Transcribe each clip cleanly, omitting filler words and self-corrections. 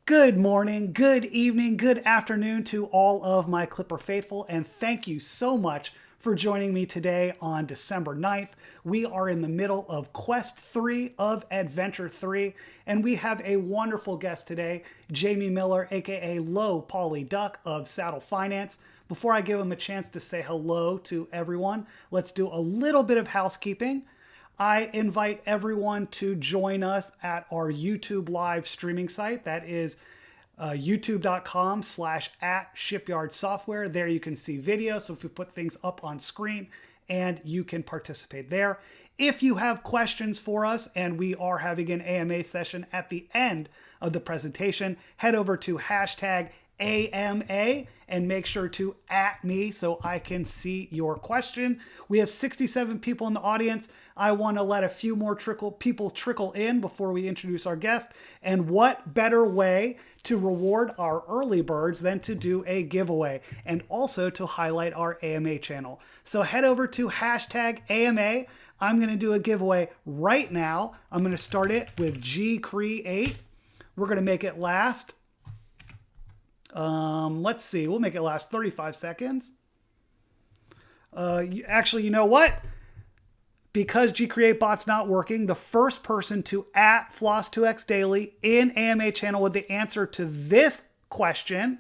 Good morning, good evening, good afternoon to all of my Clipper faithful, and thank you so much for joining me today on December 9th. We are in the middle of Quest 3 of Adventure 3, and we have a wonderful guest today, Jamie Miller, aka Low Polly Duck of Saddle Finance. Before I give him a chance to say hello to everyone, let's do a little bit of housekeeping. I invite everyone to join us at our YouTube live streaming site. That is youtube.com/@shipyardsoftware. There you can see video. So if we put things up on screen and you can participate there. If you have questions for us, and we are having an AMA session at the end of the presentation, head over to #AMA and make sure to @me so I can see your question. We have 67 people in the audience. I want to let a few more people trickle in before we introduce our guest. And what better way to reward our early birds than to do a giveaway and also to highlight our AMA channel. So head over to #AMA. I'm going to do a giveaway right now. I'm going to start it with G-Create. We're going to make it last. Let's see, we'll make it last 35 seconds. Actually, you know what? Because G-Create bot's not working, the first person to @Floss2xDaily in AMA channel with the answer to this question,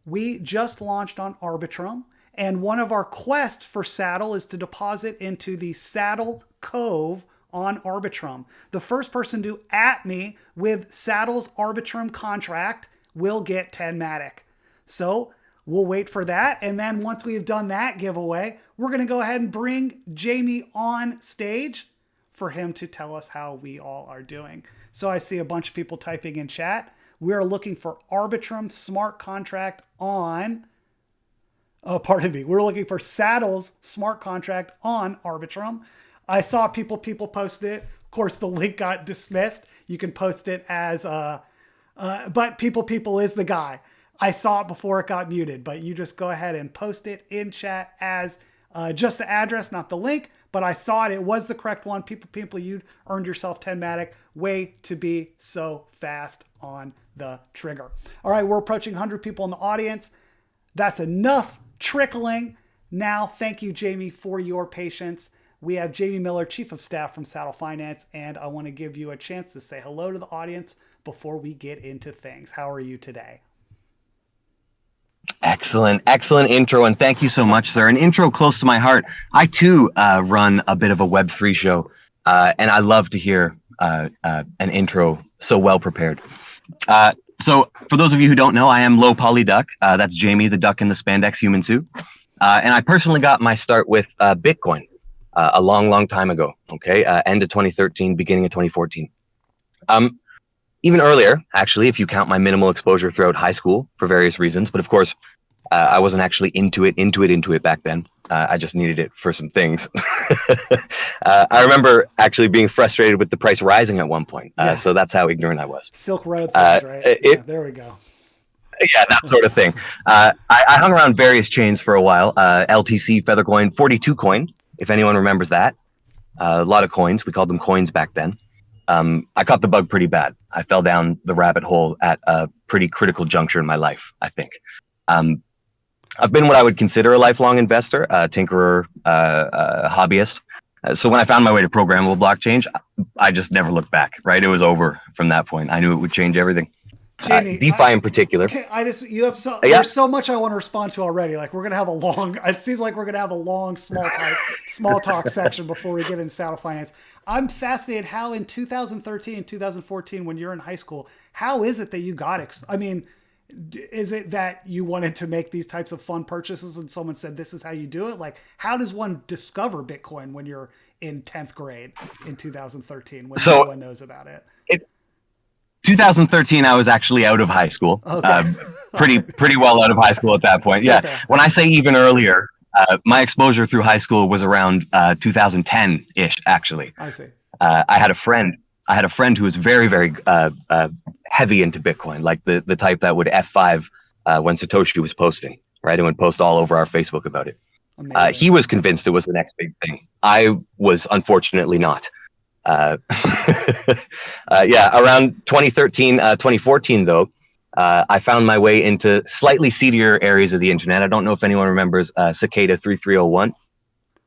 we just launched on Arbitrum. And one of our quests for Saddle is to deposit into the Saddle Cove on Arbitrum. The first person to @me with Saddle's Arbitrum contract will get 10 Matic. So we'll wait for that. And then once we've done that giveaway, we're going to go ahead and bring Jamie on stage for him to tell us how we all are doing. So I see a bunch of people typing in chat. We're looking for Arbitrum smart contract on, we're looking for Saddle's smart contract on Arbitrum. I saw people post it. Of course, the link got dismissed. You can post it as but people is the guy. I saw it before it got muted, but you just go ahead and post it in chat as just the address, not the link. But I saw it. It was the correct one. People, you earned yourself 10 Matic. Way to be so fast on the trigger. All right, we're approaching 100 people in the audience. That's enough trickling. Now, thank you, Jamie, for your patience. We have Jamie Miller, Chief of Staff from Saddle Finance, and I want to give you a chance to say hello to the audience before we get into things. How are you today? Excellent intro, and thank you so much, sir. An intro close to my heart. I too run a bit of a Web3 show, and I love to hear an intro so well prepared. So for those of you who don't know, I am Low Polly Duck. That's Jamie, the duck in the spandex human suit. And I personally got my start with Bitcoin a long time ago. Okay, end of 2013, beginning of 2014. Even earlier, actually, if you count my minimal exposure throughout high school for various reasons. But of course, I wasn't actually into it back then. I just needed it for some things. I remember actually being frustrated with the price rising at one point. So that's how ignorant I was. Silk Road things, right? Yeah, there we go. Yeah, that sort of thing. I hung around various chains for a while. LTC, Feathercoin, 42 coin, if anyone remembers that. A lot of coins. We called them coins back then. I caught the bug pretty bad. I fell down the rabbit hole at a pretty critical juncture in my life, I think. I've been what I would consider a lifelong investor, tinkerer, hobbyist. So when I found my way to programmable blockchain, I just never looked back, right? It was over from that point. I knew it would change everything. Jamie, DeFi in particular. There's so much I want to respond to already. Like we're going to have it seems like we're going to have a long small talk section before we get into Saddle Finance. I'm fascinated how in 2013 and 2014, when you're in high school, how is it that you got, is it that you wanted to make these types of fun purchases and someone said, this is how you do it? Like, how does one discover Bitcoin when you're in 10th grade in 2013, when no one knows about it? 2013, I was actually out of high school. Okay. Pretty well out of high school at that point. Yeah. Okay. When I say even earlier, my exposure through high school was around 2010-ish, actually. I see. I had a friend who was very heavy into Bitcoin, like the type that would F5 when Satoshi was posting, right? And would post all over our Facebook about it. He was convinced it was the next big thing. I was unfortunately not. Yeah, around 2013, 2014, though, I found my way into slightly seedier areas of the internet. I don't know if anyone remembers Cicada 3301.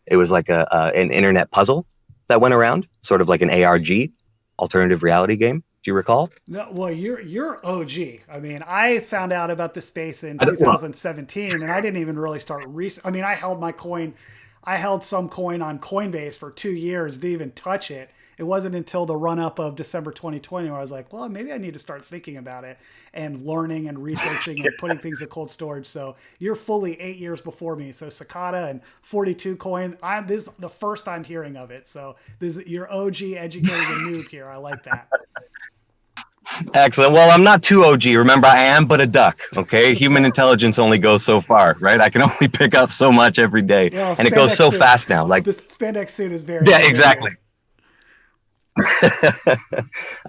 It was like an internet puzzle that went around, sort of like an ARG, alternative reality game. Do you recall? No, well, you're OG. I mean, I found out about the space in Well, 2017, and I didn't even really start. I mean, I held some coin on Coinbase for 2 years. Didn't even touch it. It wasn't until the run up of December 2020 where I was like, well, maybe I need to start thinking about it and learning and researching and putting things in cold storage. So you're fully 8 years before me. So Cicada and 42 coin. This is the first I'm hearing of it. So you're OG educating a noob here. I like that. excellent. Well, I'm not too OG. Remember, I am but a duck. Okay, human intelligence only goes so far, right? I can only pick up so much every day, Well, and it goes so fast now. Like, the spandex suit is very yeah, exactly.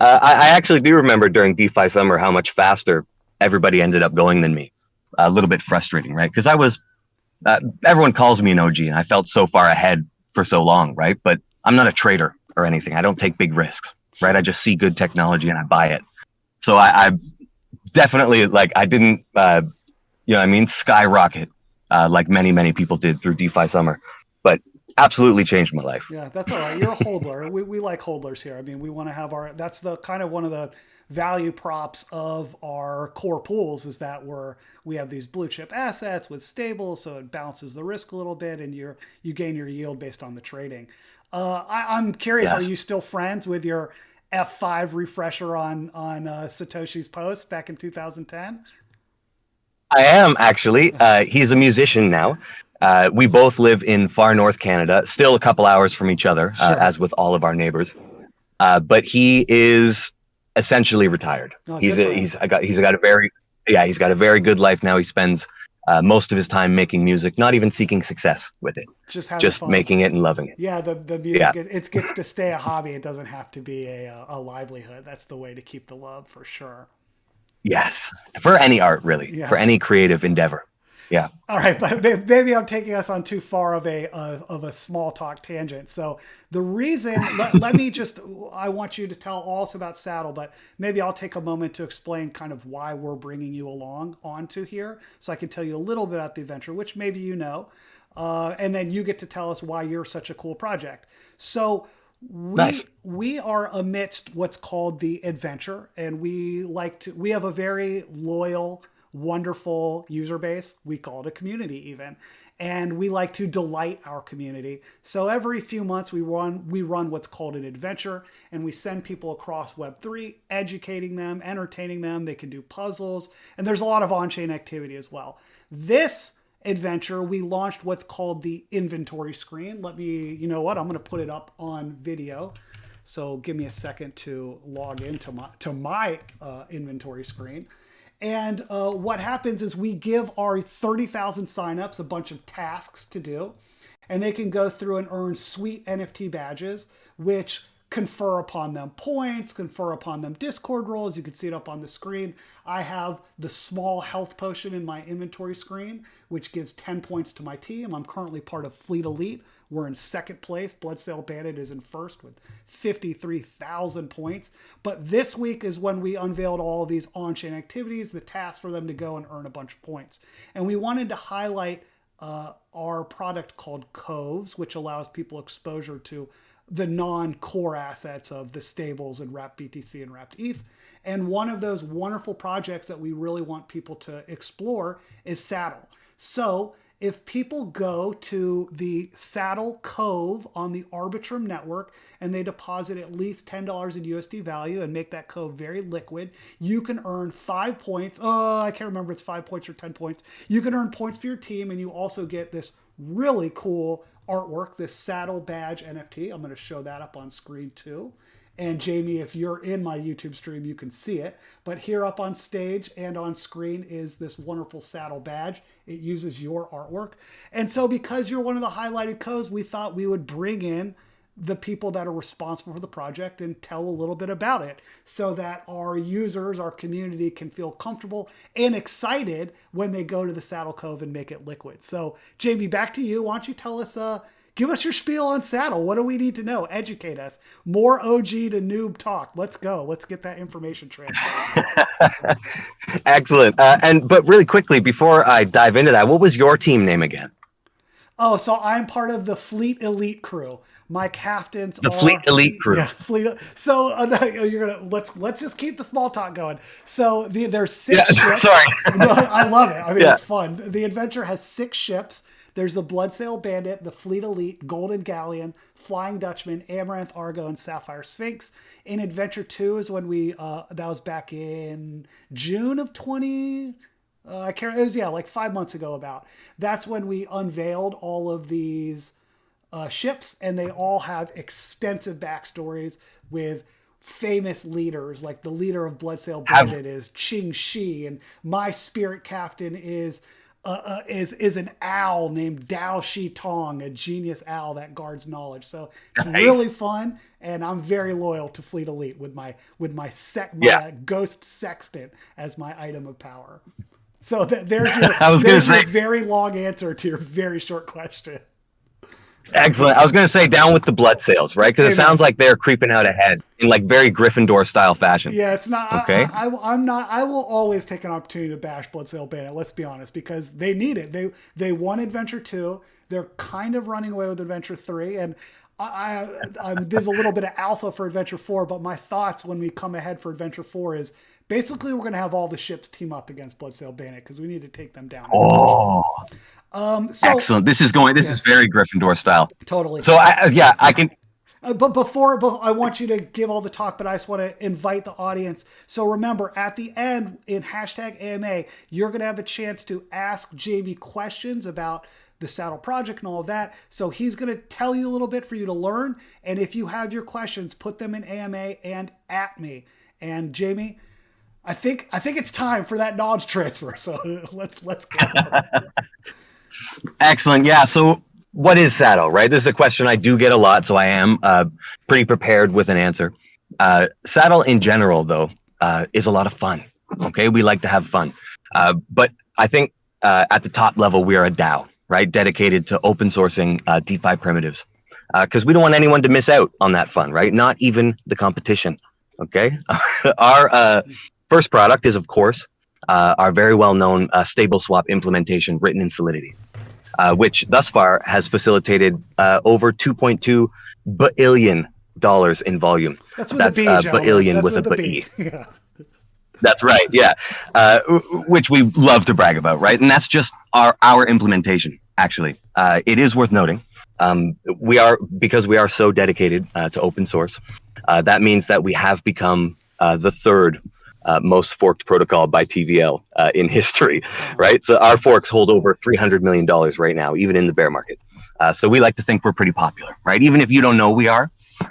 I actually do remember during DeFi summer how much faster everybody ended up going than me. A little bit frustrating, right? Because I was, everyone calls me an OG, and I felt so far ahead for so long, right? But I'm not a trader or anything. I don't take big risks, right? I just see good technology and I buy it. So I definitely, like, I didn't, skyrocket like many people did through DeFi summer, but absolutely changed my life. Yeah, that's all right. You're a holdler. We like holdlers here. I mean, we want to have that's the kind of one of the value props of our core pools is that we have these blue chip assets with stable, so it balances the risk a little bit, and you gain your yield based on the trading. I'm curious, Yes. Are you still friends with your F5 refresher on Satoshi's post back in 2010? I am actually. He's a musician now. We both live in far north Canada, still a couple hours from each other, Sure. as with all of our neighbors. But he is essentially retired. Oh, good for him. He's got a very good life now. He spends most of his time making music, not even seeking success with it, Just having just fun. making it and loving it. Yeah, the music Yeah. it gets to stay a hobby. It doesn't have to be a livelihood. That's the way to keep the love for sure. Yes, for any art, really, Yeah. for any creative endeavor. Yeah. All right, but maybe I'm taking us on too far of a small talk tangent. So the reason, let me just, I want you to tell all us about Saddle, but maybe I'll take a moment to explain kind of why we're bringing you along onto here, so I can tell you a little bit about the adventure, which maybe you know, and then you get to tell us why you're such a cool project. So Nice. we are amidst what's called the adventure, and we have a very loyal, wonderful user base. We call it a community even. And we like to delight our community. So every few months we run what's called an adventure, and we send people across Web3, educating them, entertaining them. They can do puzzles, and there's a lot of on-chain activity as well. This adventure, we launched what's called the inventory screen. You know what? I'm going to put it up on video. So give me a second to log into my inventory screen. And what happens is we give our 30,000 signups a bunch of tasks to do, and they can go through and earn sweet NFT badges, which confer upon them points, confer upon them Discord roles. You can see it up on the screen. I have the small health potion in my inventory screen, which gives 10 points to my team. I'm currently part of Fleet Elite. We're in second place. Bloodsail Bandit is in first with 53,000 points. But this week is when we unveiled all of these on-chain activities, the tasks for them to go and earn a bunch of points. And we wanted to highlight our product called Coves, which allows people exposure to the non-core assets of the stables and Wrapped BTC and Wrapped ETH. And one of those wonderful projects that we really want people to explore is Saddle. So if people go to the Saddle Cove on the Arbitrum network and they deposit at least $10 in USD value and make that cove very liquid, you can earn 5 points. Oh, I can't remember if it's 5 points or 10 points. You can earn points for your team, and you also get this really cool artwork, this Saddle Badge NFT. I'm going to show that up on screen too. And Jamie, if you're in my YouTube stream, you can see it. But here up on stage and on screen is this wonderful Saddle Badge. It uses your artwork. And so because you're one of the highlighted codes, we thought we would bring in the people that are responsible for the project and tell a little bit about it so that our users, our community can feel comfortable and excited when they go to the Saddle Cove and make it liquid. So Jamie, back to you. Why don't you tell us Give us your spiel on Saddle. What do we need to know? Educate us. More OG to noob talk. Let's go. Let's get that information transferred. Excellent. But really quickly, before I dive into that, what was your team name again? Oh, so I'm part of the Fleet Elite crew. My captains The are Fleet Elite crew. Yeah, Fleet. So you're gonna let's just keep the small talk going. So there's 6 ships. Sorry. No, I love it. I mean, Yeah. it's fun. The adventure has 6 ships. There's the Bloodsail Bandit, the Fleet Elite, Golden Galleon, Flying Dutchman, Amaranth Argo, and Sapphire Sphinx. In Adventure 2 is when we that was back in June of 20. I can't. It was like 5 months ago. About that's when we unveiled all of these ships, and they all have extensive backstories with famous leaders. Like the leader of Bloodsail Bandit is Ching Shi, and my spirit captain is an owl named Dao Shi Tong, a genius owl that guards knowledge. So it's really fun, and I'm very loyal to Fleet Elite with my ghost sextant as my item of power. So there's your very long answer to your very short question. Excellent. I was going to say down with the blood sales, right? Because it sounds like they're creeping out ahead in like very Gryffindor style fashion. Yeah, it's not. Okay. I'm not. I will always take an opportunity to bash Bloodsail Bandit. Let's be honest, because they need it. They won Adventure 2. They're kind of running away with Adventure 3, and there's a little bit of alpha for Adventure 4. But my thoughts when we come ahead for Adventure 4 is basically we're going to have all the ships team up against Bloodsail Bandit because we need to take them down. Oh. Excellent. This is very Gryffindor style. Totally. So I can. But before I want you to give all the talk, but I just want to invite the audience. So remember, at the end in #AMA, you're going to have a chance to ask Jamie questions about the Saddle Project and all of that. So he's going to tell you a little bit for you to learn. And if you have your questions, put them in AMA and at me. And Jamie, I think it's time for that knowledge transfer. So let's go. Excellent. Yeah. So what is Saddle, right? This is a question I do get a lot, so I am pretty prepared with an answer. Saddle in general, though, is a lot of fun. Okay. We like to have fun. But I think at the top level, we are a DAO, right? Dedicated to open sourcing DeFi primitives. Because we don't want anyone to miss out on that fun, right? Not even the competition. Okay. Our first product is, of course, our very well-known stable swap implementation written in Solidity, which thus far has facilitated over $2.2 billion in volume. That's with a B, billion with a B. Yeah. That's right, yeah. Which we love to brag about, right? And that's just our implementation, actually. It is worth noting. Because we are so dedicated to open source, that means that we have become the third most forked protocol by TVL in history, right? So our forks hold over $300 million right now, even in the bear market. So we like to think we're pretty popular, right? Even if you don't know we are,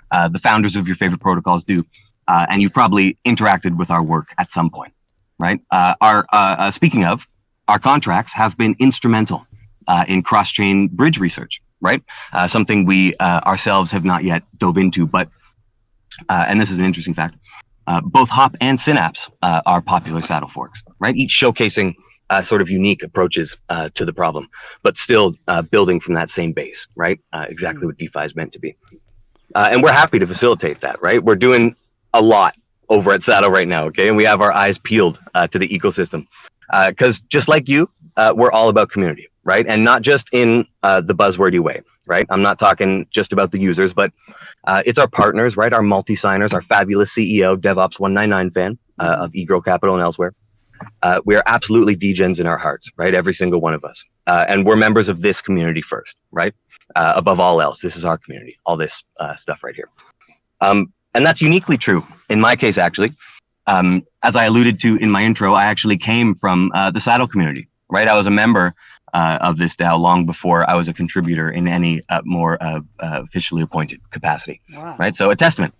the founders of your favorite protocols do, and you've probably interacted with our work at some point, right? Speaking of, our contracts have been instrumental in cross-chain bridge research, right? Something we ourselves have not yet dove into, but, and this is an interesting fact, both Hop and Synapse are popular saddle forks, right? Each showcasing sort of unique approaches to the problem, but still building from that same base, right? Exactly what DeFi is meant to be. And we're happy to facilitate that, right? We're doing a lot over at Saddle right now, okay? And we have our eyes peeled to the ecosystem. Because just like you, we're all about community, right? And not just in the buzzwordy way, right? I'm not talking just about the users, but it's our partners, right? Our multi-signers, our fabulous CEO, DevOps199 fan of eGrow Capital and elsewhere. We are absolutely degens in our hearts, right? Every single one of us. And we're members of this community first, right? Above all else, this is our community, all this stuff right here. And that's uniquely true in my case, actually. As I alluded to in my intro, I actually came from the Saddle community, right? I was a member of this DAO long before I was a contributor in any more officially appointed capacity, wow. Right? So a testament,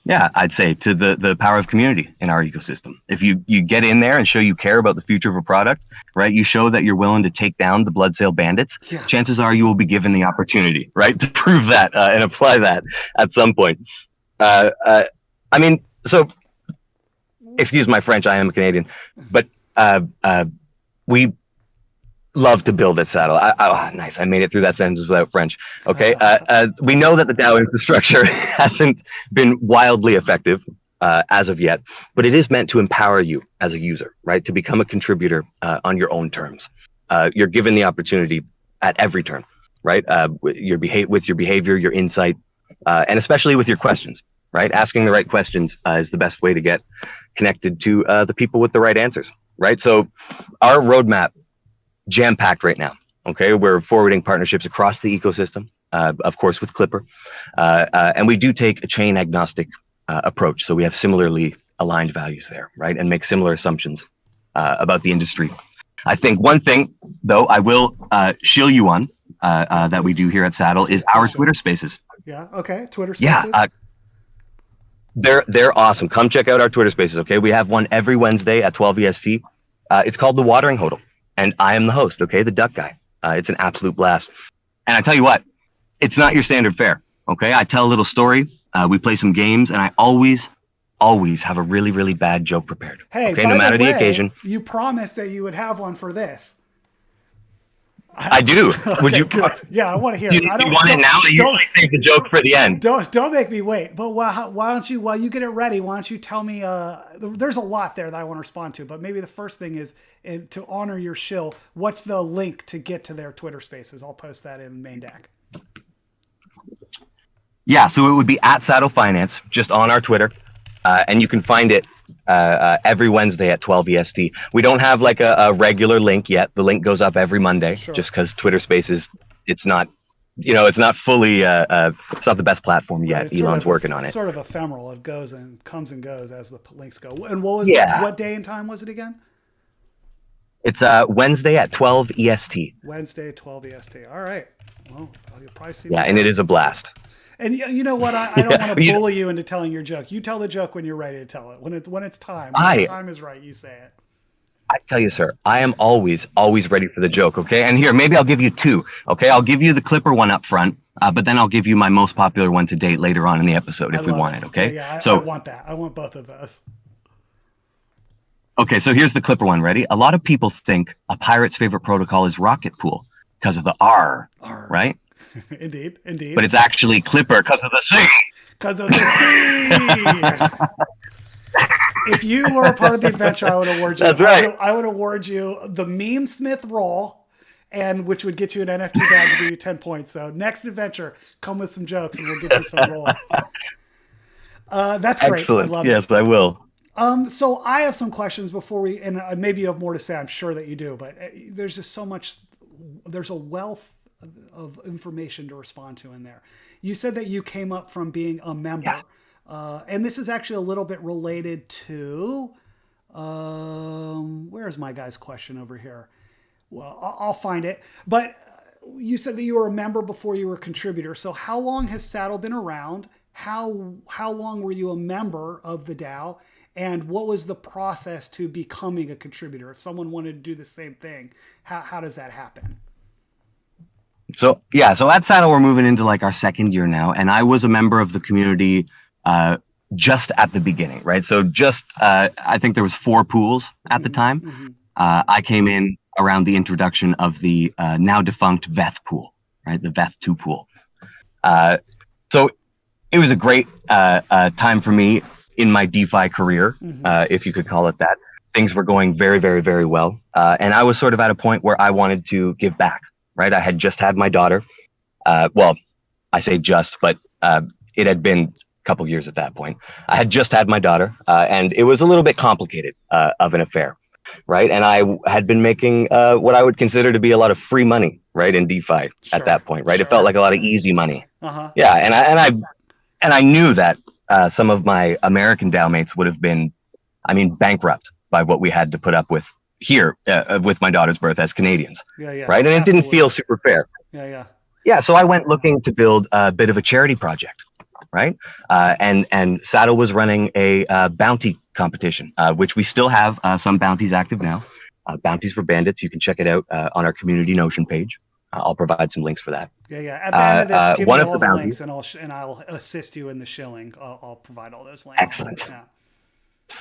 yeah, I'd say, to the power of community in our ecosystem. If you get in there and show you care about the future of a product, right? You show that you're willing to take down the Bloodsail bandits, yeah. Chances are you will be given the opportunity, right? To prove that and apply that at some point. I mean, so, excuse my French, I am a Canadian, but we love to build at Saddle. Nice. I made it through that sentence without French. Okay. We know that the DAO infrastructure hasn't been wildly effective as of yet, but it is meant to empower you as a user, right? To become a contributor on your own terms. You're given the opportunity at every turn, right? With your behavior, your insight, and especially with your questions, right? Asking the right questions is the best way to get connected to the people with the right answers, right? So our roadmap, jam-packed right now. Okay, we're forwarding partnerships across the ecosystem, of course, with Clipper, and we do take a chain agnostic approach. So we have similarly aligned values there, right, and make similar assumptions about the industry. I think one thing, though, I will shill you on that we do here at Saddle is our Twitter Spaces. Yeah. Okay. Twitter Spaces. Yeah. They're awesome. Come check out our Twitter Spaces. Okay, we have one every Wednesday at 12 EST. It's called the Watering Hodl. And I am the host, okay, the duck guy. It's an absolute blast. And I tell you what, it's not your standard fare, okay? I tell a little story, we play some games, and I always have a really, really bad joke prepared. Hey, okay, no matter the occasion. You promised that you would have one for this. I do. Okay, Would you? Good. Yeah, I want to hear it. Do you want it now? I usually save the joke for the end. Don't make me wait. But why don't you, while you get it ready, why don't you tell me? There's a lot there that I want to respond to, but maybe the first thing is to honor your shill. What's the link to get to their Twitter Spaces? I'll post that in main deck. Yeah, so it would be at Saddle Finance, just on our Twitter, and you can find it every Wednesday at 12 EST. We don't have like a regular link yet. The link goes up every Monday, just because Twitter Spaces, it's not, it's not fully, it's not the best platform yet. Right, Elon's working on it. Sort of ephemeral. It goes and comes and goes as the links go. And what was what day and time was it again? It's Wednesday at 12 EST. Wednesday at 12 EST. All right. Well, you'll probably see. Yeah, and it is a blast. And you know what? I don't want to bully you into telling your joke. You tell the joke when you're ready to tell it. When it's time. When the time is right, you say it. I tell you, sir, I am always ready for the joke. Okay, and here, maybe I'll give you two. Okay, I'll give you the Clipper one up front, but then I'll give you my most popular one to date later on in the episode if we want it. Okay. Yeah, I want that. I want both of those. Okay, so here's the Clipper one. Ready? A lot of people think a pirate's favorite protocol is Rocket Pool because of the R, right? Indeed. But it's actually Clipper because of the C. Because of the C. If you were a part of the adventure, I would award you. That's right. I would award you the Meme Smith roll, and which would get you an NFT badge to give you 10 points. So next adventure, come with some jokes, and we'll get you some rolls. That's great. Excellent. I love it. it. I will. So I have some questions before we, and maybe you have more to say. I'm sure that you do, but there's just so much. There's a wealth of information to respond to in there. You said that you came up from being a member, and this is actually a little bit related to, where's my guy's question over here? Well, I'll find it. But you said that you were a member before you were a contributor. So how long has Saddle been around? How long were you a member of the DAO? And what was the process to becoming a contributor? If someone wanted to do the same thing, how does that happen? So at Saddle, we're moving into like our second year now, and I was a member of the community just at the beginning, right? So I think there was 4 pools at the time. Mm-hmm. I came in around the introduction of the now defunct VETH pool, right? The VETH 2 pool. So it was a great time for me in my DeFi career, if you could call it that. Things were going very, very, very well. And I was sort of at a point where I wanted to give back. Right, I had just had my daughter. Well, I say just, but it had been a couple years at that point. I had just had my daughter, and it was a little bit complicated of an affair, right? And I had been making what I would consider to be a lot of free money, right, in DeFi at that point, right? It felt like a lot of easy money. Yeah, and I knew that some of my American DAO mates would have been, bankrupt by what we had to put up with here with my daughter's birth as Canadians. Right. And it didn't feel super fair. Yeah. So I went looking to build a bit of a charity project. Right. And Saddle was running a bounty competition, which we still have some bounties active now. Bounties for Bandits. You can check it out on our community Notion page. I'll provide some links for that. Yeah. At the end of this, give me all the links and I'll assist you in the shilling. I'll provide all those links. Excellent.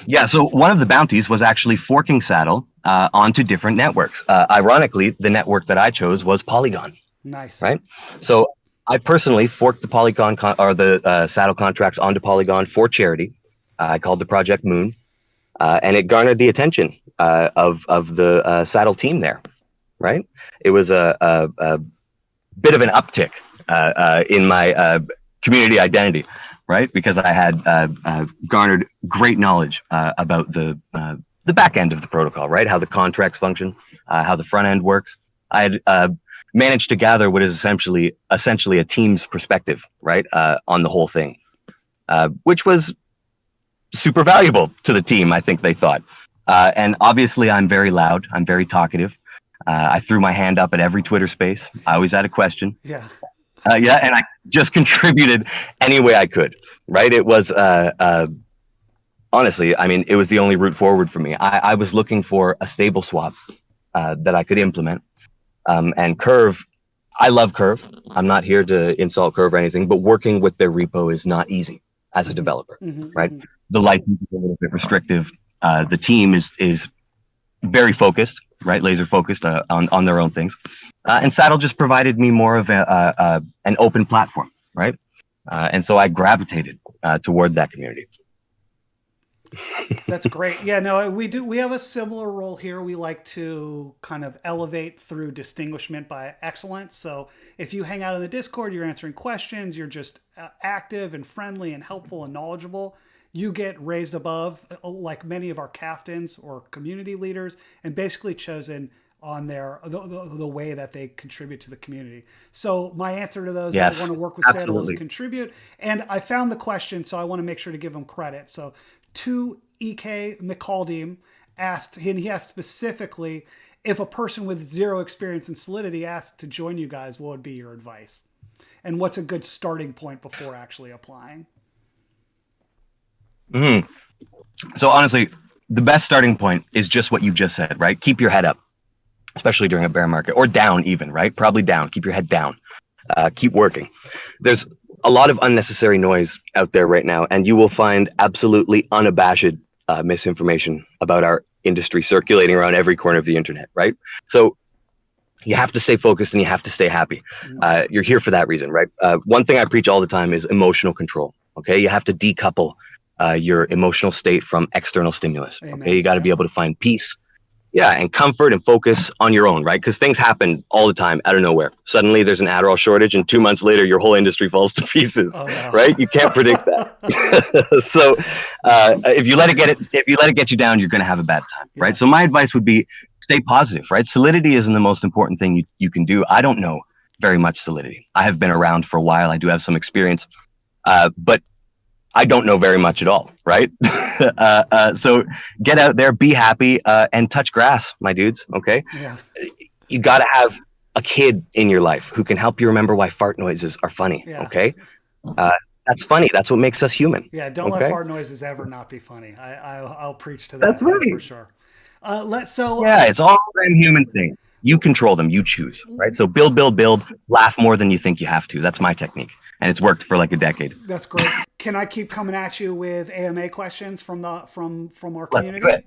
Yeah, so one of the bounties was actually forking Saddle onto different networks. Ironically, the network that I chose was Polygon, Nice. right? So I personally forked the Polygon or the Saddle contracts onto Polygon for charity. I called the project Moon, and it garnered the attention of the Saddle team there, right? It was a bit of an uptick in my community identity, right? Because I had garnered great knowledge about the back end of the protocol, right? How the contracts function, how the front end works. I had managed to gather what is essentially a team's perspective, right, on the whole thing, which was super valuable to the team, I think they thought. And obviously, I'm very loud. I'm very talkative. I threw my hand up at every Twitter space. I always had a question. Yeah. Yeah, and I just contributed any way I could, right? It was, honestly, I mean, it was the only route forward for me. I was looking for a stable swap that I could implement. And Curve, I love Curve. I'm not here to insult Curve or anything, but working with their repo is not easy as a developer, right? The license is a little bit restrictive. The team is very focused, right? Laser focused on their own things. And Saddle just provided me more of an open platform, right? And so I gravitated toward that community. That's great. Yeah, no, we have a similar role here. We like to kind of elevate through distinguishment by excellence. So if you hang out in the Discord, you're answering questions, you're just active and friendly and helpful and knowledgeable, you get raised above, like many of our captains or community leaders, and basically chosen on the way that they contribute to the community. So my answer to those that want to work with Saddle is contribute. And I found the question, so I want to make sure to give them credit. So 2EK McCaldeem asked, and he asked specifically, if a person with zero experience in Solidity asked to join you guys, what would be your advice? And what's a good starting point before actually applying? So honestly, the best starting point is just what you just said, right? Keep your head up, especially during a bear market, or down even, right? Probably down. Keep your head down. Keep working. There's a lot of unnecessary noise out there right now, and you will find absolutely unabashed misinformation about our industry circulating around every corner of the internet, right? So you have to stay focused and you have to stay happy. You're here for that reason, right? One thing I preach all the time is emotional control, okay? You have to decouple your emotional state from external stimulus, okay? You got to be able to find peace, and comfort and focus on your own, right? Because things happen all the time out of nowhere. Suddenly there's an Adderall shortage, and 2 months later, your whole industry falls to pieces, right? You can't predict that. So if you let it get you down, you're going to have a bad time, right? So my advice would be stay positive, right? Solidity isn't the most important thing you can do. I don't know very much Solidity. I have been around for a while. I do have some experience, but I don't know very much at all, right? So get out there, be happy, and touch grass, my dudes, okay? Yeah. You got to have a kid in your life who can help you remember why fart noises are funny, okay? That's funny. That's what makes us human. Yeah, don't let fart noises ever not be funny. I'll preach to that. That's right. For sure. It's all them human things. You control them. You choose, right? So build, laugh more than you think you have to. That's my technique. And it's worked for like a decade. That's great. Can I keep coming at you with AMA questions from our community?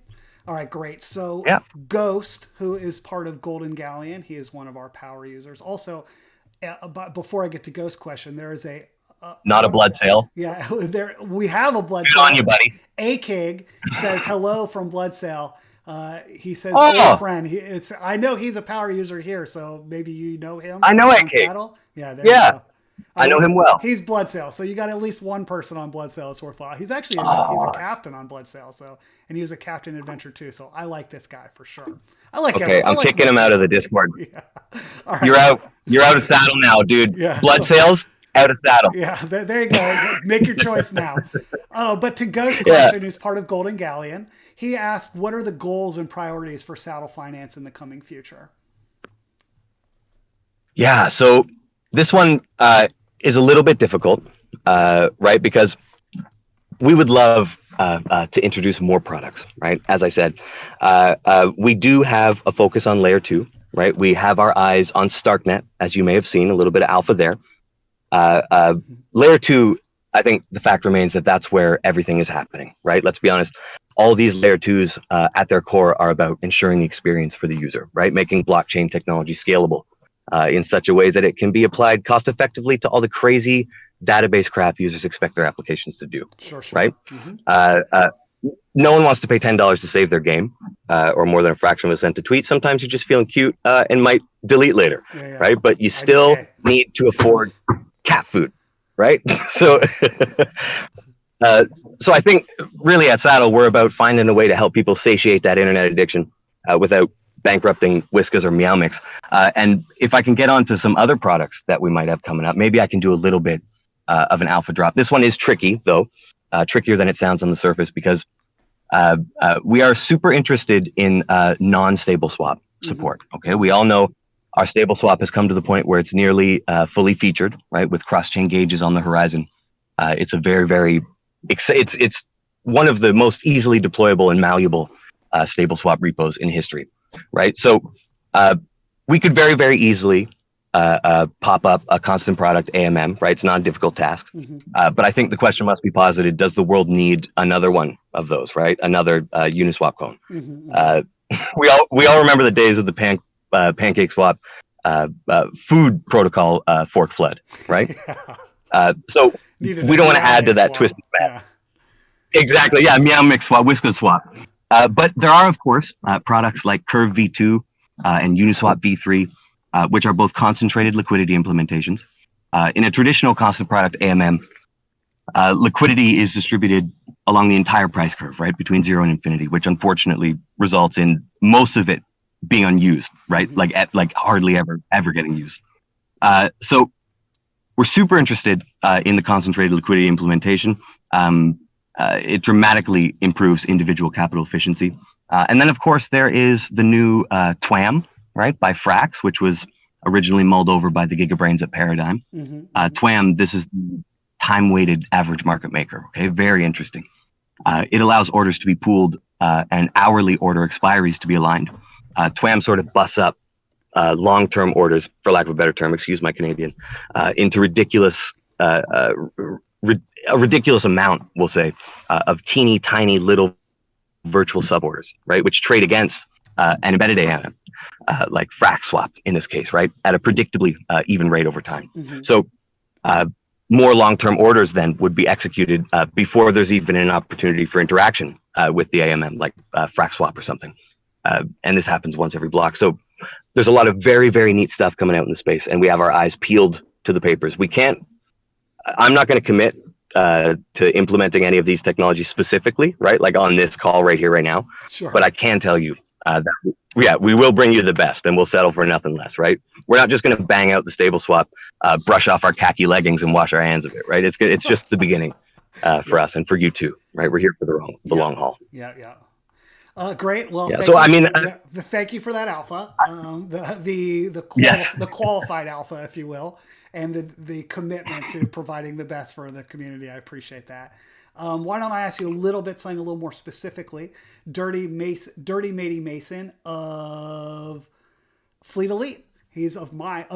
All right, great. So Ghost, who is part of Golden Galleon, he is one of our power users. Also, before I get to Ghost question, there is not a blood sale. Yeah, we have a blood Good sale. on you, buddy. A-Kig says hello from Blood Sale. He says, "Oh, friend." I know he's a power user here, so maybe you know him. I know A-Kig. Yeah, there you go. I know him well. He's Blood Sale, so you got at least one person on Blood Sale that's worthwhile. He's actually he's a captain on Blood Sale, and he was a captain adventure too. So I like this guy for sure. I like. Okay, I'm kicking him out of the Discord. Yeah. All right. You're out of Saddle now, dude. Yeah. Blood Sales out of Saddle. Yeah, there you go. Make your choice now. But to Ghost question, who's part of Golden Galleon, he asked, "What are the goals and priorities for Saddle Finance in the coming future?" Yeah, so this one is a little bit difficult, right? Because we would love to introduce more products, right? As I said, we do have a focus on layer 2, right? We have our eyes on Starknet, as you may have seen, a little bit of alpha there. Layer 2, I think the fact remains that that's where everything is happening, right? Let's be honest. all these layer twos at their core are about ensuring the experience for the user, right? Making blockchain technology scalable in such a way that it can be applied cost effectively to all the crazy database crap users expect their applications to do, Sure. right? No one wants to pay $10 to save their game or more than a fraction of a cent to tweet. Sometimes you're just feeling cute and might delete later, right? But you still need to afford cat food, right? So so I think really at Saddle, we're about finding a way to help people satiate that internet addiction without bankrupting Whiskas or Meow Mix. And if I can get onto some other products that we might have coming up, maybe I can do a little bit of an alpha drop. This one is tricky, though, trickier than it sounds on the surface, because we are super interested in non-stable swap support. Okay, we all know our stable swap has come to the point where it's nearly fully featured, right? With cross-chain gauges on the horizon. It's a very it's one of the most easily deployable and malleable stable swap repos in history, right? So we could very easily pop up a constant product AMM, right? It's not a difficult task. But I think the question must be posited: does the world need another one of those, right? Another Uniswap clone? We all remember the days of the pancake swap food protocol fork flood, right? So we don't want to add to that twisted map. Exactly. Yeah. Meow Mix swap, Whiskas swap. But there are, of course, products like Curve V2 and Uniswap V3, which are both concentrated liquidity implementations. In a traditional constant product AMM, liquidity is distributed along the entire price curve, right, between 0 and infinity, which unfortunately results in most of it being unused, right, like hardly ever getting used. So we're super interested in the concentrated liquidity implementation. It dramatically improves individual capital efficiency. And then, of course, there is the new TWAM, right, by Frax, which was originally mulled over by the Gigabrains at Paradigm. TWAM, this is time-weighted average market maker. Okay, very interesting. It allows orders to be pooled and hourly order expiries to be aligned. TWAM sort of busts up long-term orders, for lack of a better term, excuse my Canadian, into a ridiculous amount, we'll say, of teeny tiny little virtual suborders, right, which trade against an embedded AMM, like Frax swap in this case, right, at a predictably even rate over time. So more long-term orders then would be executed before there's even an opportunity for interaction with the AMM, like Frax swap or something. And this happens once every block. So there's a lot of very neat stuff coming out in the space, and we have our eyes peeled to the papers. I'm not going to commit to implementing any of these technologies specifically, right? Like on this call right here, right now. Sure. But I can tell you that, we will bring you the best, and we'll settle for nothing less, right? We're not just going to bang out the stable swap, brush off our khaki leggings and wash our hands of it, right? It's just the beginning for us and for you too, right? We're here for the long haul. Great. Well, thank you for that alpha, the qualified alpha, if you will, and the commitment to providing the best for the community. I appreciate that. Why don't I ask you something a little more specifically? Dirty Matey Mason of Fleet Elite. He's of my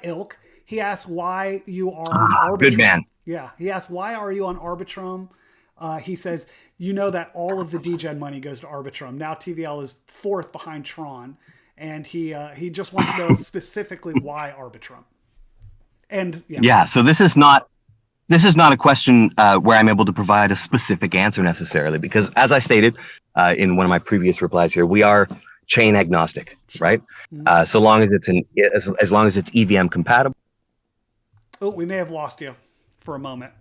ilk. He asks why you are on Arbitrum. Good man. Yeah. He asks, why are you on Arbitrum? He says, you know that all of the DGen money goes to Arbitrum. Now TVL is fourth behind Tron. And he just wants to know specifically why Arbitrum. And so this is not a question where I'm able to provide a specific answer necessarily, because as I stated in one of my previous replies here, we are chain agnostic, right? So long as it's as long as it's EVM compatible. Oh, we may have lost you for a moment.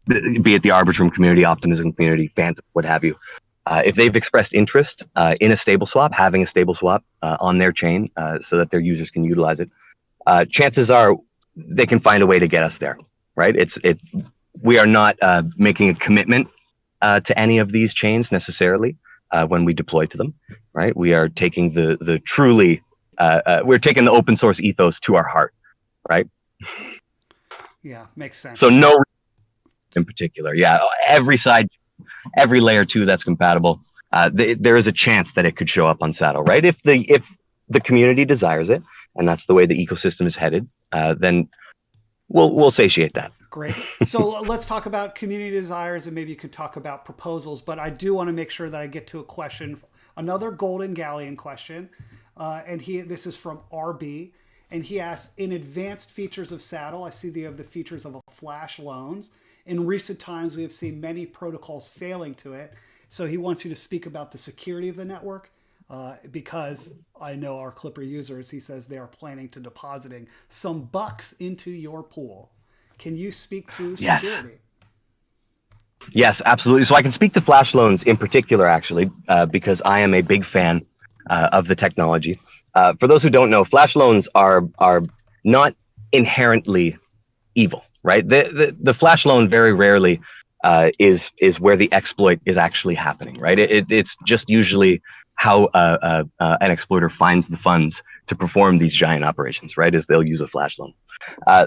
Be it the Arbitrum community, Optimism community, Phantom, what have you. If they've expressed interest in a stable swap, having a stable swap on their chain so that their users can utilize it, chances are they can find a way to get us there, right? We are not making a commitment to any of these chains necessarily when we deploy to them, right? We are taking we're taking the open source ethos to our heart, right? Yeah, makes sense. So no in particular, every layer 2 that's compatible, there is a chance that it could show up on Saddle, right? If the community desires it, and that's the way the ecosystem is headed, then we'll satiate that. Great. So let's talk about community desires, and maybe you can talk about proposals. But I do want to make sure that I get to a question, another Golden Galleon question. This is from RB. And he asks, in advanced features of Saddle, I see they have the features of a flash loans. In recent times, we have seen many protocols failing to it. So he wants you to speak about the security of the network, because I know our Clipper users, he says they are planning to depositing some bucks into your pool. Can you speak to security? Yes, absolutely. So I can speak to flash loans in particular, actually, because I am a big fan of the technology. For those who don't know, flash loans are not inherently evil, right? The flash loan very rarely is where the exploit is actually happening, right? It's just usually how an exploiter finds the funds to perform these giant operations, right? Is they'll use a flash loan.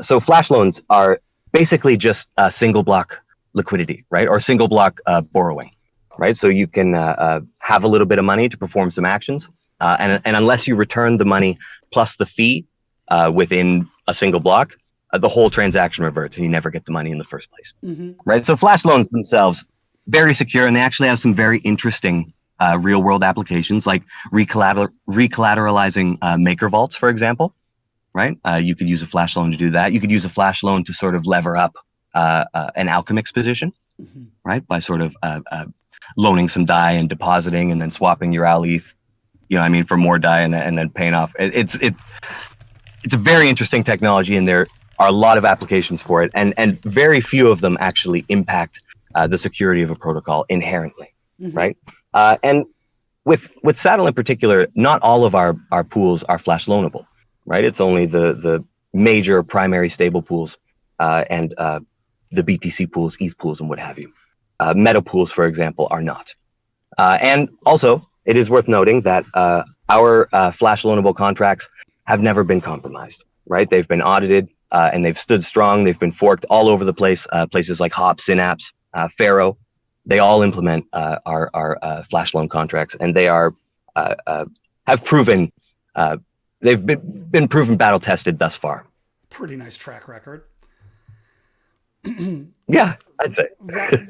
So flash loans are basically just a single block liquidity, right? Or single block borrowing, right? So you can have a little bit of money to perform some actions. And unless you return the money plus the fee within a single block, the whole transaction reverts and you never get the money in the first place, right? So flash loans themselves, very secure, and they actually have some very interesting real world applications, like recollateralizing maker vaults, for example, right? You could use a flash loan to do that. You could use a flash loan to sort of lever up an Alchemix position, right? By sort of loaning some DAI and depositing and then swapping your AL ETH, for more DAI and then paying off. It's a very interesting technology, and there are a lot of applications for it, and very few of them actually impact the security of a protocol inherently, right? And with Saddle in particular, not all of our pools are flash loanable, right? It's only the major primary stable pools and the BTC pools, ETH pools, and what have you. Meta pools, for example, are not. And also, it is worth noting that our flash loanable contracts have never been compromised, right? They've been audited and they've stood strong. They've been forked all over the place, places like Hop, Synapse, Pharaoh. They all implement our flash loan contracts, and they are have proven they've been proven battle tested thus far. Pretty nice track record. Yeah, I'd say.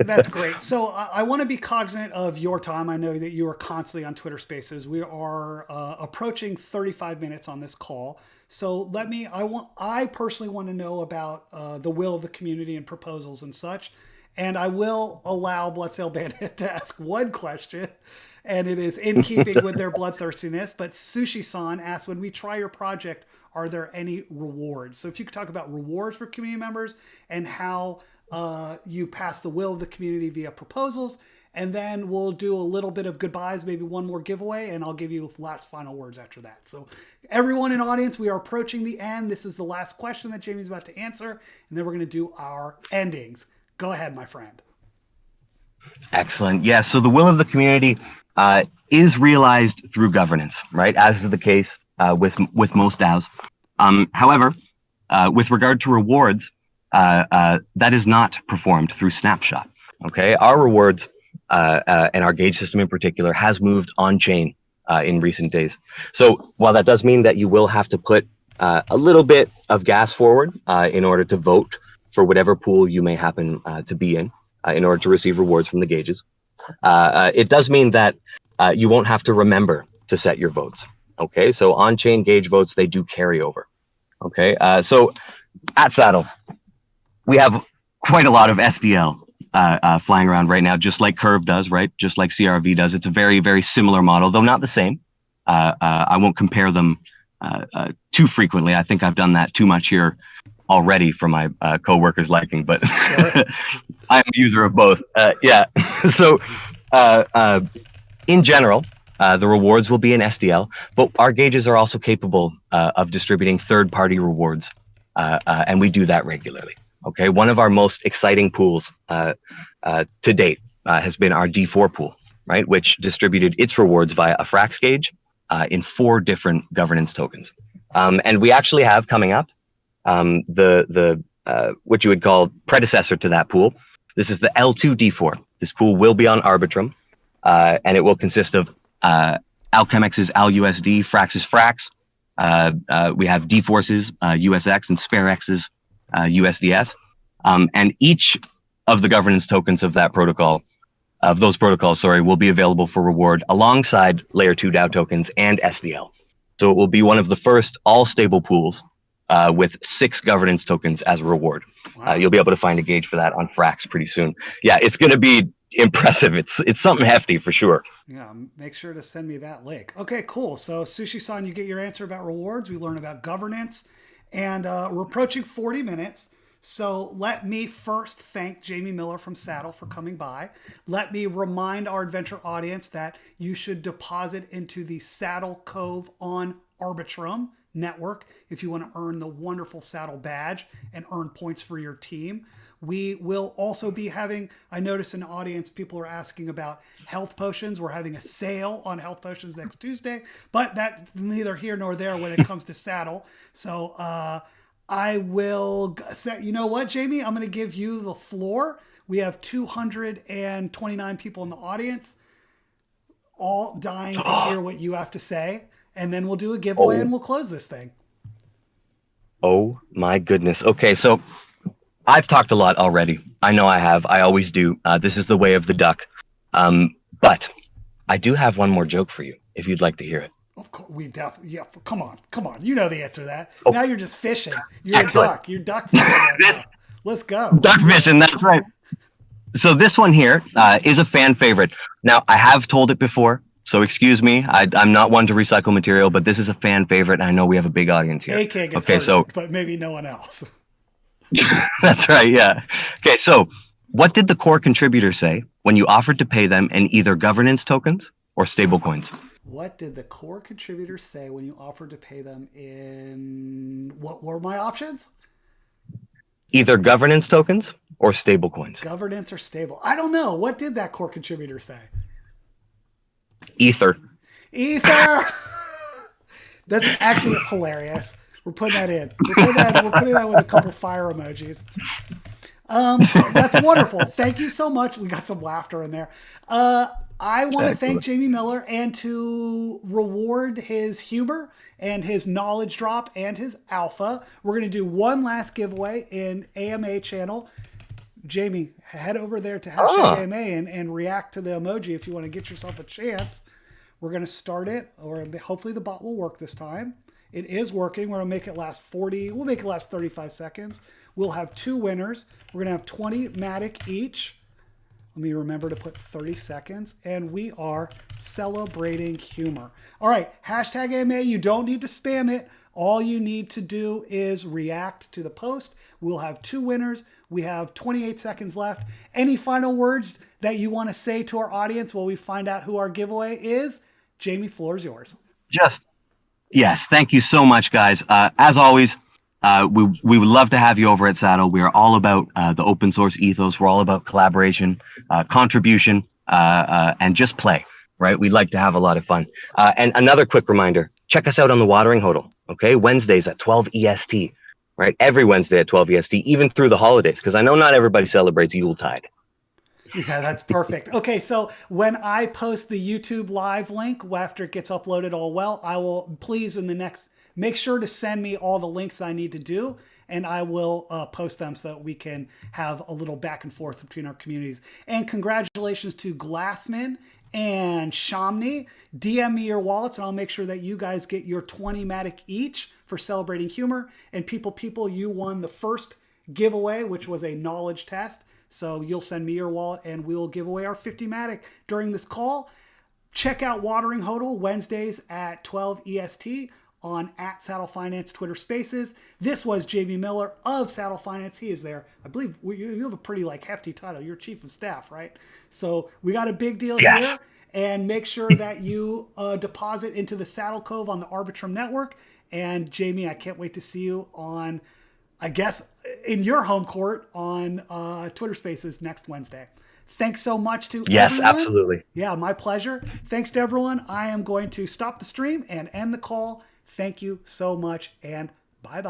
That's great. So I want to be cognizant of your time. I know that you are constantly on Twitter Spaces. We are approaching 35 minutes on this call. So I personally want to know about the will of the community and proposals and such. And I will allow Bloodsail Bandit to ask one question, and it is in keeping with their bloodthirstiness. But Sushi-san asks, when we try your project, are there any rewards? So if you could talk about rewards for community members and how you pass the will of the community via proposals, and then we'll do a little bit of goodbyes, maybe one more giveaway, and I'll give you last final words after that. So everyone in audience, we are approaching the end. This is the last question that Jamie's about to answer, and then we're going to do our endings. Go ahead, my friend. Excellent. Yeah, so the will of the community is realized through governance, right? As is the case with most DAOs. However, with regard to rewards, that is not performed through Snapshot. Okay, our rewards and our gauge system in particular has moved on chain in recent days. So while that does mean that you will have to put a little bit of gas forward in order to vote for whatever pool you may happen to be in order to receive rewards from the gauges, it does mean that you won't have to remember to set your votes. Okay, so on-chain gauge votes, they do carry over. Okay, so at Saddle, we have quite a lot of SDL flying around right now, just like Curve does, right? Just like CRV does. It's a very, very similar model, though not the same. I won't compare them too frequently. I think I've done that too much here already for my co-workers' liking, but sure. I'm a user of both. Yeah, so in general, the rewards will be in SDL, but our gauges are also capable of distributing third-party rewards, and we do that regularly. Okay, one of our most exciting pools to date has been our D4 pool, right, which distributed its rewards via a Frax gauge in 4 different governance tokens. And we actually have coming up the what you would call predecessor to that pool. This is the L2 D4. This pool will be on Arbitrum, and it will consist of Alchemix's ALUSD, Frax's Frax. We have D-Force's USX and SpareX's USDS. And each of the governance tokens of that protocol, will be available for reward alongside layer 2 DAO tokens and SDL. So it will be one of the first all stable pools with 6 governance tokens as a reward. Wow. You'll be able to find a gauge for that on Frax pretty soon. Yeah, it's going to be impressive. It's something hefty for sure. Yeah, make sure to send me that link. Okay, cool. So Sushi-san, you get your answer about rewards. We learn about governance, and we're approaching 40 minutes. So let me first thank Jamie Miller from Saddle for coming by. Let me remind our adventure audience that you should deposit into the Saddle Cove on Arbitrum network if you want to earn the wonderful Saddle badge and earn points for your team. We will also be having, I noticed in the audience, people are asking about health potions. We're having a sale on health potions next Tuesday, but that's neither here nor there when it comes to Saddle. So, I will say, you know what, Jamie? I'm going to give you the floor. We have 229 people in the audience, all dying to hear what you have to say. And then we'll do a giveaway and we'll close this thing. Oh my goodness. Okay, so I've talked a lot already. I know I have. I always do. This is the way of the duck. But I do have one more joke for you, if you'd like to hear it. Of course, we definitely. Yeah, come on. You know the answer to that. Oh. Now you're just fishing. You're a duck. You're duck fishing right now. Let's go. Duck fishing. That's right. So this one here is a fan favorite. Now I have told it before, so excuse me. I'm not one to recycle material, but this is a fan favorite. I know we have a big audience here. AK gets okay, heard, so but maybe no one else. That's right. Yeah. Okay. So what did the core contributor say when you offered to pay them in either governance tokens or stablecoins? What did the core contributors say when you offered to pay them in, what were my options? Either governance tokens or stablecoins. Governance or stable. I don't know. What did that core contributor say? Ether. That's actually hilarious. We're putting that in. We're putting that with a couple fire emojis. That's wonderful. Thank you so much. We got some laughter in there. I want to thank Jamie Miller, and to reward his humor and his knowledge drop and his alpha, we're going to do one last giveaway in AMA channel. Jamie, head over there to hashtag AMA and react to the emoji if you want to get yourself a chance. We're going to start it, or hopefully the bot will work this time. It is working. We're going to make it last 35 seconds. We'll have 2 winners. We're going to have 20 Matic each. Let me remember to put 30 seconds. And we are celebrating humor. All right, hashtag AMA. You don't need to spam it. All you need to do is react to the post. We'll have 2 winners. We have 28 seconds left. Any final words that you want to say to our audience while we find out who our giveaway is? Jamie, floor is yours. Yes. Thank you so much, guys. As always, we would love to have you over at Saddle. We are all about the open source ethos. We're all about collaboration, contribution, and just play, right? We'd like to have a lot of fun. And another quick reminder, check us out on the Watering Hodl, okay? Wednesdays at 12 EST, right? Every Wednesday at 12 EST, even through the holidays, because I know not everybody celebrates Yuletide. Yeah, that's perfect. Okay, so when I post the YouTube live link after it gets uploaded all well, I will please make sure to send me all the links I need to do, and I will post them so that we can have a little back and forth between our communities. And congratulations to Glassman and Shamni. DM me your wallets, and I'll make sure that you guys get your 20 Matic each for celebrating humor. And people, you won the first giveaway, which was a knowledge test. So you'll send me your wallet, and we will give away our 50 Matic during this call. Check out Watering Hodl Wednesdays at 12 EST on @Saddle Finance Twitter Spaces. This was Jamie Miller of Saddle Finance. He is there. I believe you have a pretty hefty title. You're chief of staff, right? So we got a big deal here. And make sure that you deposit into the Saddle Cove on the Arbitrum network. And Jamie, I can't wait to see you on, I guess, in your home court on Twitter Spaces next Wednesday. Thanks so much to everyone. Yes, absolutely. Yeah, my pleasure. Thanks to everyone. I am going to stop the stream and end the call. Thank you so much, and bye-bye.